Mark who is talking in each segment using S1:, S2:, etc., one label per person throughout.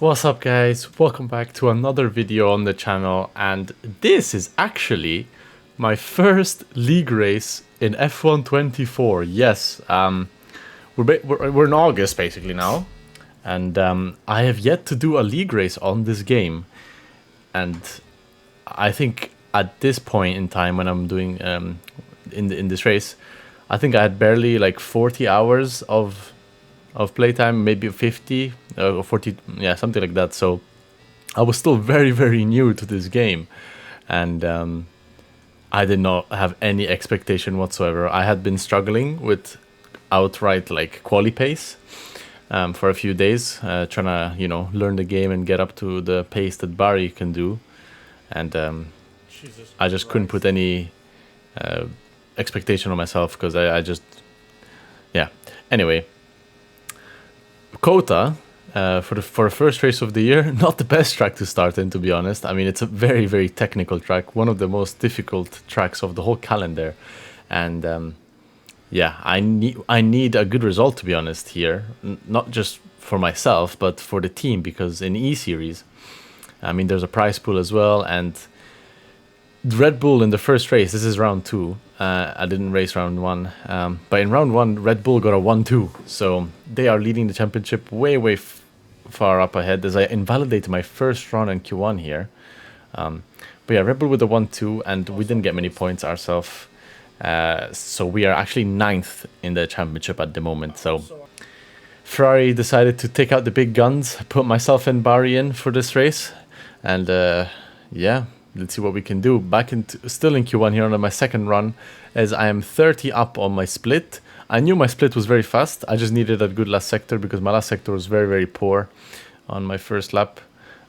S1: What's up guys, welcome back to another video on the channel, and this is actually my first league race in F1 24. Yes, we're in August basically now, and I have yet to do a league race on this game, and I think at this point in time when I'm doing in this race, I think I had barely like 40 hours of playtime, maybe 50 or 40, yeah, something like that. So I was still very new to this game, and I did not have any expectation whatsoever. I had been struggling with outright like quali pace for a few days, trying to learn the game and get up to the pace that Barry can do, and I just couldn't put any expectation on myself because I just, yeah. Anyway, Cota, for the first race of the year, not the best track to start in, to be honest. I mean, it's a very technical track, one of the most difficult tracks of the whole calendar, and yeah, I need a good result, to be honest, here, not just for myself but for the team, because in E-Series, I mean, there's a prize pool as well, and Red Bull in the first race, this is round 2. I didn't race round 1, but in round 1, Red Bull got a 1-2, so they are leading the championship way far up ahead as I invalidated my first run in Q1 here. But yeah, Red Bull with a 1-2, and we didn't get many points ourselves, so we are actually 9th in the championship at the moment. So Ferrari decided to take out the big guns, put myself and Barry in for this race, and yeah, let's see what we can do. Still in Q1 here on my second run, as I am 30 up on my split. I knew my split was very fast. I just needed a good last sector because my last sector was very poor on my first lap.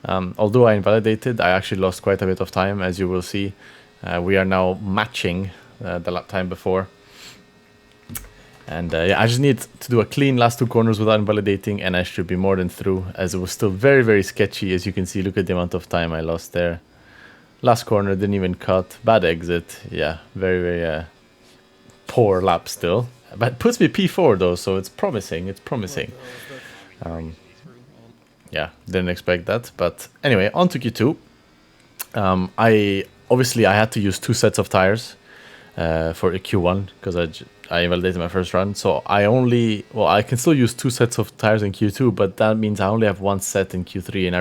S1: Although I invalidated, I actually lost quite a bit of time, as you will see. We are now matching the lap time before. And yeah, I just need to do a clean last 2 corners without invalidating, and I should be more than through, as it was still very sketchy. As you can see, look at the amount of time I lost there. Last corner, didn't even cut. Bad exit. Yeah, very poor lap still. But it puts me P4 though, so it's promising. It's promising. Yeah, didn't expect that. But anyway, on to Q2. I had to use 2 sets of tires for a Q1 because I invalidated my first run. So I can still use 2 sets of tires in Q2, but that means I only have 1 set in Q3, and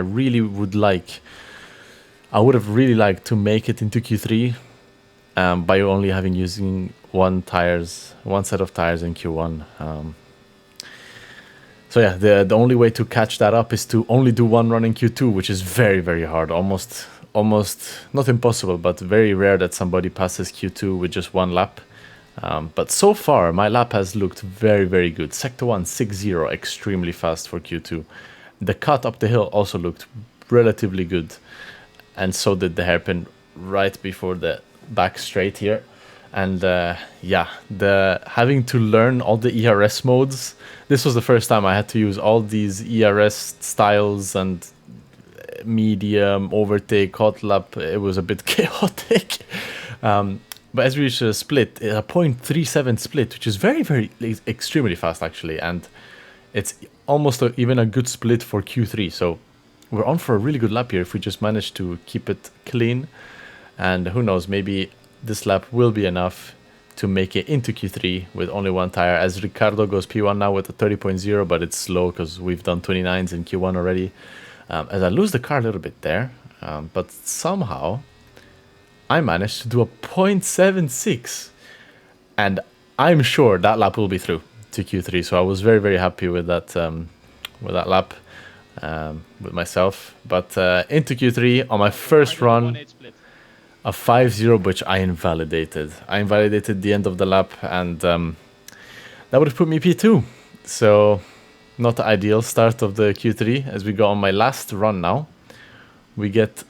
S1: I would have really liked to make it into Q3 by only using 1 set of tires in Q1. So yeah, the only way to catch that up is to only do 1 run in Q2, which is very hard. Almost not impossible, but very rare that somebody passes Q2 with just 1 lap. But so far, my lap has looked very good. Sector 1, 6-0, extremely fast for Q2. The cut up the hill also looked relatively good, and so did the hairpin right before the back straight here. And yeah, having to learn all the ERS modes. This was the first time I had to use all these ERS styles and medium, overtake, hot lap. It was a bit chaotic. But as we reached a split, a 0.37 split, which is very extremely fast actually, and it's almost even a good split for Q3. So we're on for a really good lap here if we just manage to keep it clean. And who knows, maybe this lap will be enough to make it into Q3 with only 1 tire, as Ricardo goes P1 now with a 30.0, but it's slow because we've done 29s in Q1 already. As I lose the car a little bit there, but somehow I managed to do a 0.76, and I'm sure that lap will be through to Q3. So I was very happy with that lap. With myself, but into Q3 on my first run, a 5-0, which I invalidated. I invalidated the end of the lap, and that would have put me P2. So not the ideal start of the Q3. As we go on my last run now, we get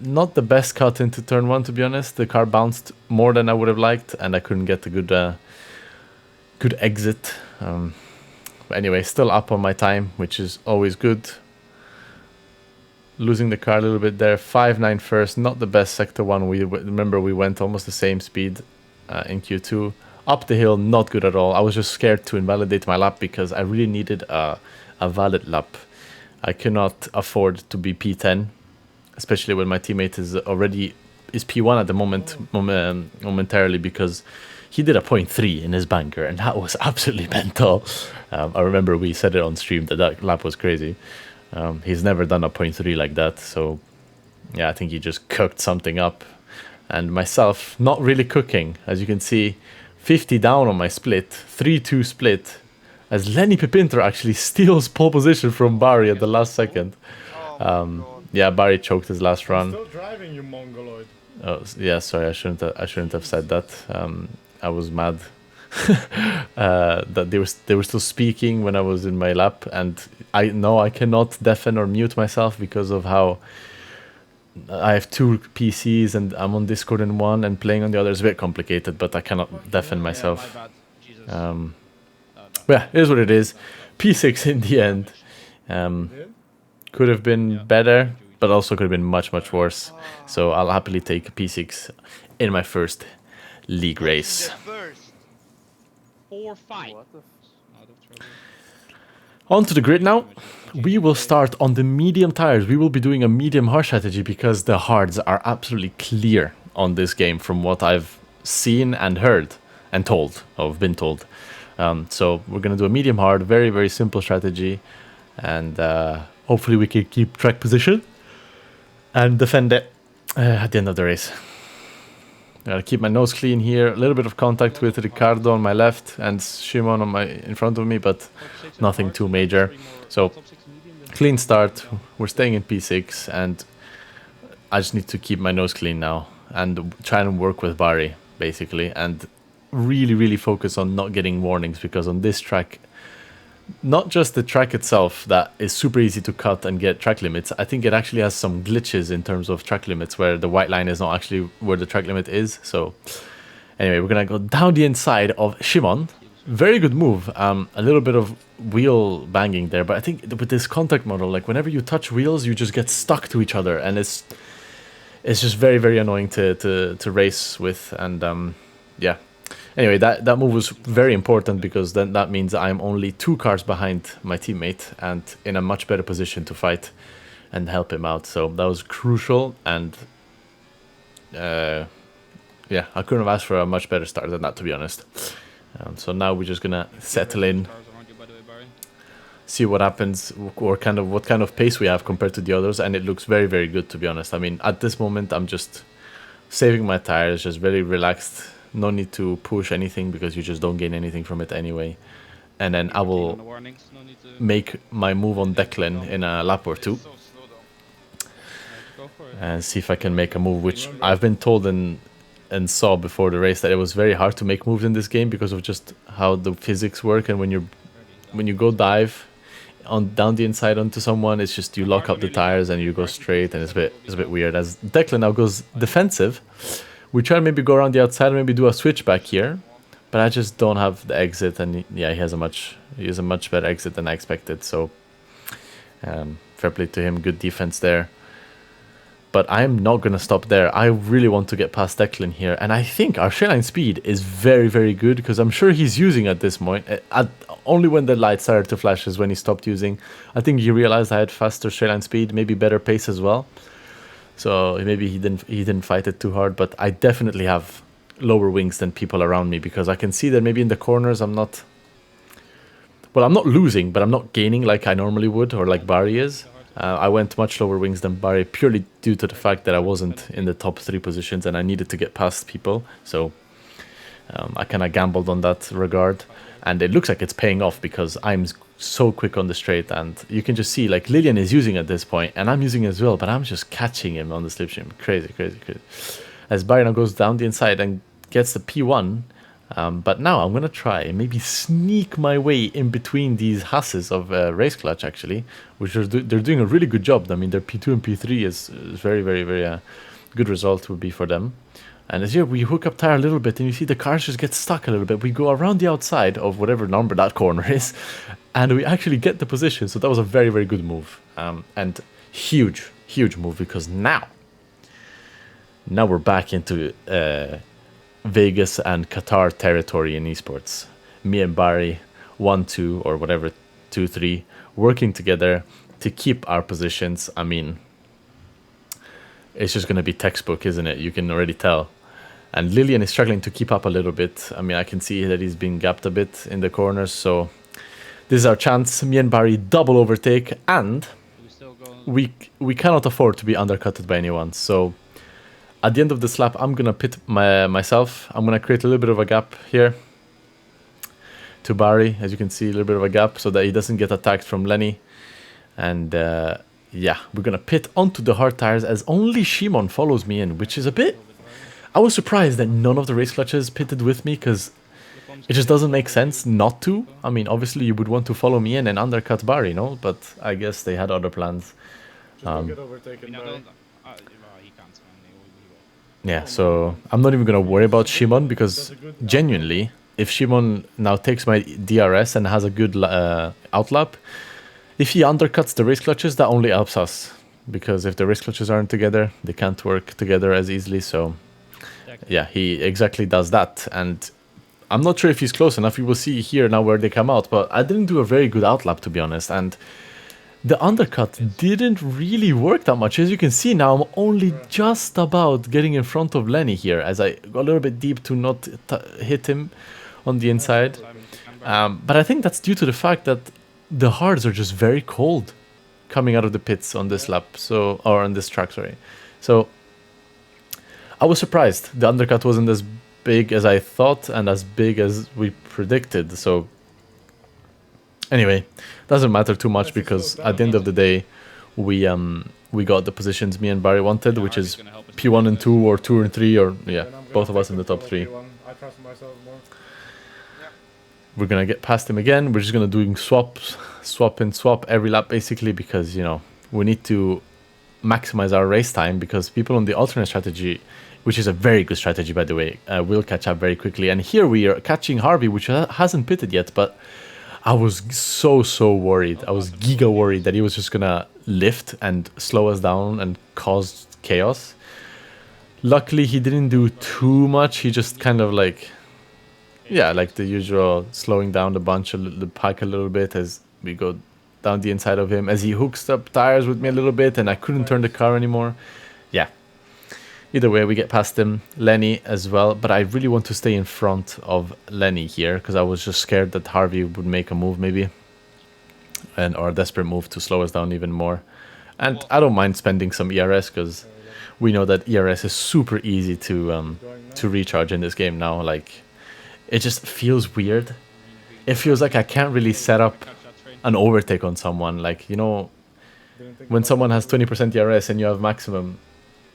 S1: not the best cut into turn 1, to be honest. The car bounced more than I would have liked, and I couldn't get a good exit. But anyway, still up on my time, which is always good. Losing the car a little bit there. 5.9 first, not the best sector 1. Remember we went almost the same speed in Q2. Up the hill, not good at all. I was just scared to invalidate my lap because I really needed a valid lap I cannot afford to be P10, especially when my teammate is P1 at the moment momentarily, because he did a 0.3 in his banker, and that was absolutely mental. I remember we said it on stream that lap was crazy. He's never done a 0.3 like that, so yeah, I think he just cooked something up. And myself, not really cooking. As you can see, 50 down on my split, 3-2 split, as Lenny Pipinter actually steals pole position from Barry at the last second. Yeah, Barry choked his last run.
S2: Still driving, you mongoloid.
S1: Oh, yeah, sorry, I shouldn't have said that. I was mad that they were still speaking when I was in my lap, and I know I cannot deafen or mute myself because of how I have 2 PCs and I'm on Discord in one and playing on the other is a bit complicated, but I cannot deafen myself. Yeah, it is what it is. P6 in the end. Could have been better, but also could have been much, much worse. So I'll happily take a P6 in my first league race.
S3: 4-5.
S1: On to the grid now. We will start on the medium tires. We will be doing a medium hard strategy because the hards are absolutely clear on this game from what I've seen and heard and told, or been told. So we're going to do a medium hard, very, very simple strategy. And hopefully we can keep track position and defend it at the end of the race. Gotta keep my nose clean here. A little bit of contact with Ricardo on my left and Shimon in front of me, but nothing too major. So clean start. We're staying in P6, and I just need to keep my nose clean now and try and work with Barry basically, and really, really focus on not getting warnings, because on this track, not just the track itself that is super easy to cut and get track limits, I think it actually has some glitches in terms of track limits where the white line is not actually where the track limit is. So anyway, we're gonna go down the inside of Shimon. Very good move. A little bit of wheel banging there, but I think with this contact model, like whenever you touch wheels, you just get stuck to each other, and it's just very, very annoying to race with. And yeah. Anyway, that move was very important, because then that means I'm only 2 cars behind my teammate and in a much better position to fight and help him out. So that was crucial, and yeah, I couldn't have asked for a much better start than that, to be honest. So now we're just gonna settle in, see what happens, or what kind of pace we have compared to the others, and it looks very, very good, to be honest. I mean, at this moment, I'm just saving my tires, just very relaxed. No need to push anything, because you just don't gain anything from it anyway. And then I will make my move on Declan in a lap or 2. And see if I can make a move, which I've been told and saw before the race that it was very hard to make moves in this game because of just how the physics work. And when you go dive down the inside onto someone, it's just you lock up the tires and you go straight, and it's a bit weird. As Declan now goes defensive, we try to maybe go around the outside and maybe do a switch back here, but I just don't have the exit, and yeah, he has a much better exit than I expected. So fair play to him, good defense there. But I'm not gonna stop there. I really want to get past Declan here, and I think our straight-line speed is very, very good, because I'm sure he's using at this point. Only when the light started to flash is when he stopped using. I think he realized I had faster straight-line speed, maybe better pace as well. So maybe he didn't fight it too hard, but I definitely have lower wings than people around me, because I can see that maybe in the corners I'm not losing, but I'm not gaining like I normally would, or like Barry is. I went much lower wings than Barry purely due to the fact that I wasn't in the top 3 positions and I needed to get past people. So I kind of gambled on that regard, and it looks like it's paying off, because I'm so quick on the straight, and you can just see like Lillian is using at this point and I'm using as well, but I'm just catching him on the slipstream. Crazy, crazy, crazy. As Barry now goes down the inside and gets the P1, but now I'm gonna try and maybe sneak my way in between these Hasses of Race Clutch, actually, which they're doing a really good job. I mean, their P2 and P3 is very, very, very good result would be for them. And as here we hook up tire a little bit, and you see the cars just get stuck a little bit. We go around the outside of whatever number that corner is, and we actually get the position. So that was a very, very good move, and huge, huge move, because now we're back into Vegas and Qatar territory in esports. Me and Barry, 1-2 or whatever, 2-3, working together, to keep our positions, I mean, it's just going to be textbook, isn't it? You can already tell. And Lillian is struggling to keep up a little bit. I mean, I can see that he's being gapped a bit in the corners. So this is our chance. Me and Barry double overtake. And we cannot afford to be undercutted by anyone. So at the end of this lap, I'm going to pit myself. I'm going to create a little bit of a gap here to Barry. As you can see, a little bit of a gap so that he doesn't get attacked from Lenny. And yeah, we're going to pit onto the hard tires as only Shimon follows me in, which is a bit... I was surprised that none of the race clutches pitted with me because it just doesn't make sense not to. I mean, obviously you would want to follow me in and undercut Barry, no? But I guess they had other plans. Yeah, so I'm not even going to worry about Shimon because genuinely, if Shimon now takes my DRS and has a good outlap, if he undercuts the race clutches, that only helps us. Because if the race clutches aren't together, they can't work together as easily, so... Yeah, he exactly does that, and I'm not sure if he's close enough. You will see here now where they come out, but I didn't do a very good outlap, to be honest, and the undercut didn't really work that much. As you can see now, I'm only just about getting in front of Lenny here, as I go a little bit deep to not hit him on the inside. But I think that's due to the fact that the hards are just very cold coming out of the pits on this lap, so, or on this track, sorry. So I was surprised the undercut wasn't as big as I thought and as big as we predicted. So anyway, doesn't matter too much because at the end of the day, we got the positions me and Barry wanted, which is P1 and 2 or 2 and 3 or yeah, both of us in the top 3. We're gonna get past him again. We're just gonna do swap and swap every lap basically because, you know, we need to maximize our race time because people on the alternate strategy, which is a very good strategy by the way, will catch up very quickly. And here we are catching Harvey, which hasn't pitted yet, but I was so worried. I was giga worried that he was just gonna lift and slow us down and cause chaos. Luckily he didn't do too much. He just kind of like, yeah, like the usual, slowing down the pack a little bit as we go down the inside of him, as he hooks up tires with me a little bit and I couldn't turn the car anymore. Yeah, either way we get past him. Lenny as well, but I really want to stay in front of Lenny here because I was just scared that Harvey would make a move maybe, or a desperate move to slow us down even more. And I don't mind spending some ERS because we know that ERS is super easy to recharge in this game now. Like, it just feels weird. It feels like I can't really set up an overtake on someone. Like, you know, when someone has 20% DRS and you have maximum,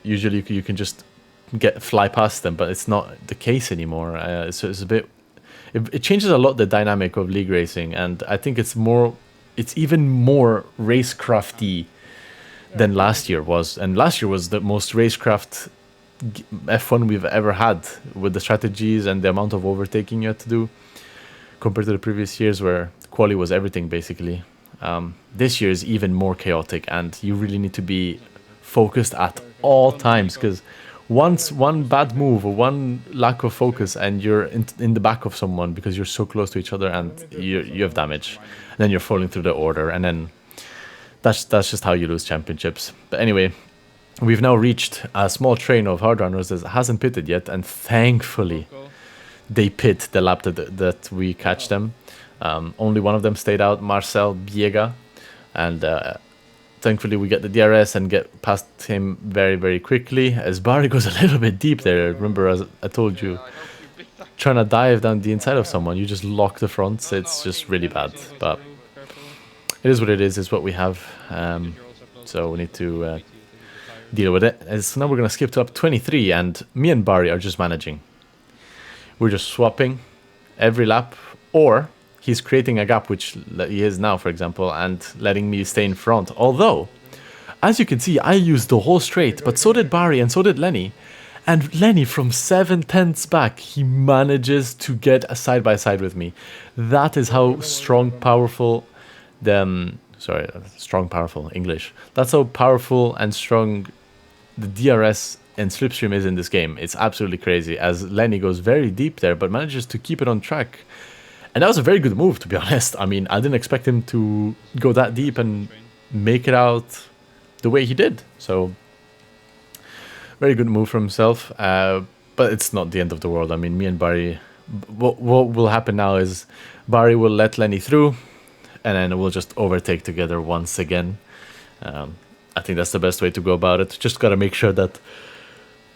S1: usually you can just fly past them, but it's not the case anymore. So it's a bit, it changes a lot the dynamic of league racing, and I think it's even more racecrafty than last year was. And last year was the most racecraft F1 we've ever had, with the strategies and the amount of overtaking you had to do compared to the previous years where quali was everything basically. This year is even more chaotic and you really need to be focused at all times, because once one bad move or one lack of focus and you're in the back of someone because you're so close to each other and you have damage, and then you're falling through the order, and then that's just how you lose championships. But anyway, we've now reached a small train of hard runners that hasn't pitted yet, and thankfully they pit the lap that we catch them. Only one of them stayed out, Marcel Biega, and thankfully we get the DRS and get past him very, very quickly, as Barry goes a little bit deep there. Remember, as I told you, trying to dive down the inside of someone, you just lock the fronts. It's just really bad, but it is what it is. It's what we have, so we need to deal with it. So now we're going to skip to lap 23, and me and Barry are just managing. We're just swapping every lap, or he's creating a gap, which he is now, for example, and letting me stay in front. Although, as you can see, I used the whole straight, but so did Barry and so did Lenny. And Lenny, from 7/10ths back, he manages to get a side-by-side with me. That is how strong, powerful, strong, powerful, English. That's how powerful and strong the DRS and slipstream is in this game. It's absolutely crazy, as Lenny goes very deep there, but manages to keep it on track. And that was a very good move, to be honest. I mean, I didn't expect him to go that deep and make it out the way he did. So very good move from himself, but it's not the end of the world. I mean, me and Barry, what will happen now is Barry will let Lenny through, and then we'll just overtake together once again. I think that's the best way to go about it. Just gotta make sure that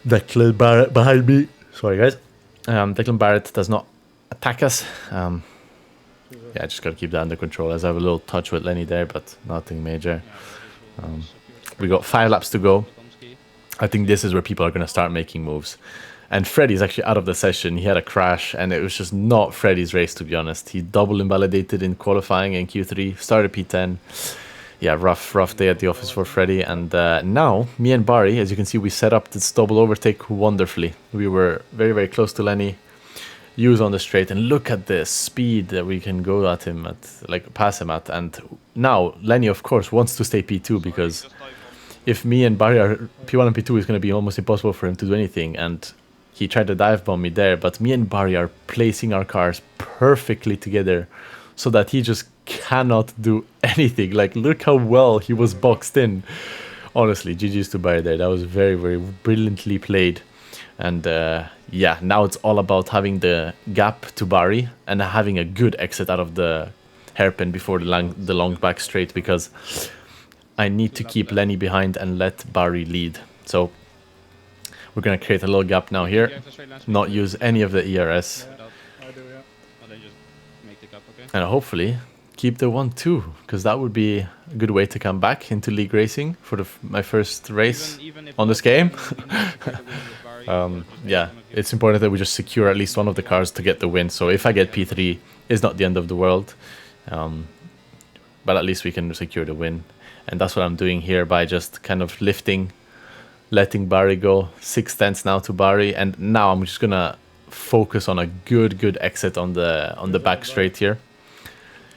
S1: Declan Barrett behind me, sorry guys, Declan Barrett does not attack us. Yeah, just gotta keep that under control, as I have a little touch with Lenny there, but nothing major. We got 5 laps to go. I think this is where people are going to start making moves. And Freddie's actually out of the session. He had a crash, and it was just not Freddie's race, to be honest. He double invalidated in qualifying in Q3, started P10. Yeah, rough day at the office for Freddie. And now, me and Barry, as you can see, we set up this double overtake wonderfully. We were very, very close to Lenny. Use on the straight, and look at the speed that we can go at him, pass him at. And now, Lenny, of course, wants to stay P2, because if me and Barry are P1 and P2, it's going to be almost impossible for him to do anything. And he tried to dive bomb me there, but me and Barry are placing our cars perfectly together so that he just cannot do anything. Like, look how well he was boxed in. Honestly, GG's to Barry there. That was very, very brilliantly played. And yeah, now it's all about having the gap to Barry and having a good exit out of the hairpin before the long back straight, because I need to keep Lenny behind and let Barry lead. So we're going to create a little gap now here, not use any of the ERS, and hopefully keep the 1-2, because that would be a good way to come back into league racing for my first race on this game. Yeah, it's important that we just secure at least one of the cars to get the win. So if I get P3, it's not the end of the world, but at least we can secure the win. And that's what I'm doing here by just kind of letting Barry go. 6 tenths now to Barry, and now I'm just gonna focus on a good exit on the back straight here.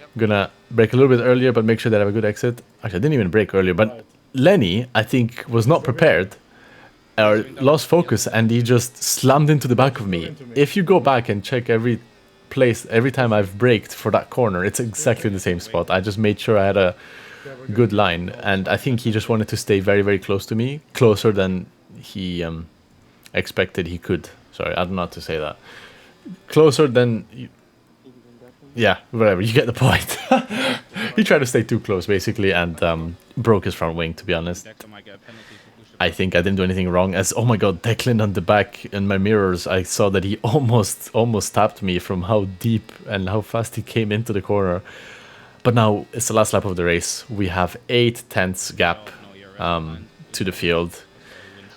S1: I'm gonna brake a little bit earlier, but make sure that I have a good exit. Actually, I didn't even brake earlier, but Lenny, I think, was not prepared or lost focus, and he just slammed into the back of me. If you go back and check every time I've braked for that corner, it's exactly the same spot. I just made sure I had a good line, and I think he just wanted to stay very, very close to me, closer than he expected he could. Sorry, I don't know how to say that. Closer than... Yeah, whatever, you get the point. He tried to stay too close, basically, and broke his front wing, to be honest. I think I didn't do anything wrong, as, oh my god, Declan on the back in my mirrors, I saw that he almost tapped me from how deep and how fast he came into the corner. But now it's the last lap of the race. We have 8 tenths gap to the field.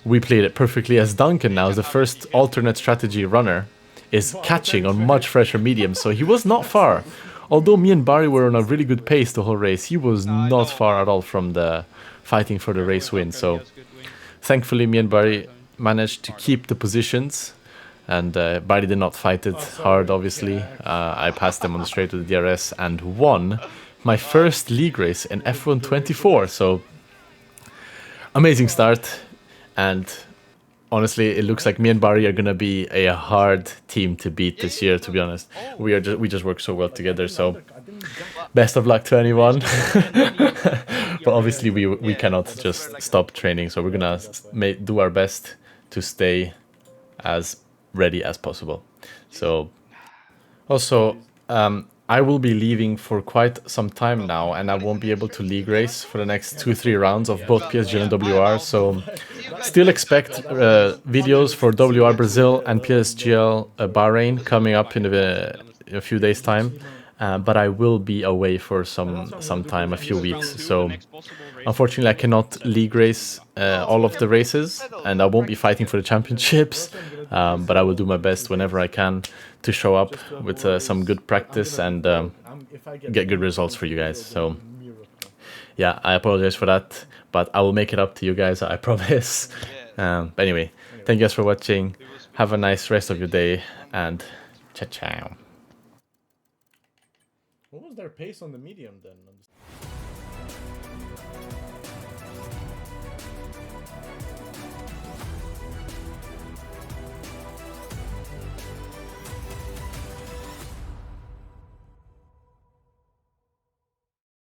S1: We played it perfectly, as Duncan now is the first alternate strategy runner, is catching on much fresher medium, so he was not far. Although me and Barry were on a really good pace the whole race, he was not far at all from the fighting for the race win. So thankfully me and Barry managed to keep the positions, and Barry did not fight it hard, obviously. I passed him on the straight with the DRS and won my first league race in F1 24. So amazing start, and honestly, it looks like me and Barry are gonna be a hard team to beat this year. To be honest, we just work so well together. So best of luck to anyone. But obviously, we cannot just stop training. So we're gonna do our best to stay as ready as possible. So also, I will be leaving for quite some time now, and I won't be able to league race for the next 2-3 rounds of both PSGL and WR. So still expect videos for WR Brazil and PSGL Bahrain coming up in a few days time. But I will be away for some time, a few weeks. So unfortunately, I cannot league race all of the races, and I won't be fighting for the championships. But I will do my best whenever I can to show up with some good practice and get good results for you guys. So yeah, I apologize for that, but I will make it up to you guys, I promise. But anyway, thank you guys for watching. Have a nice rest of your day, and ciao. What was their pace on the medium then?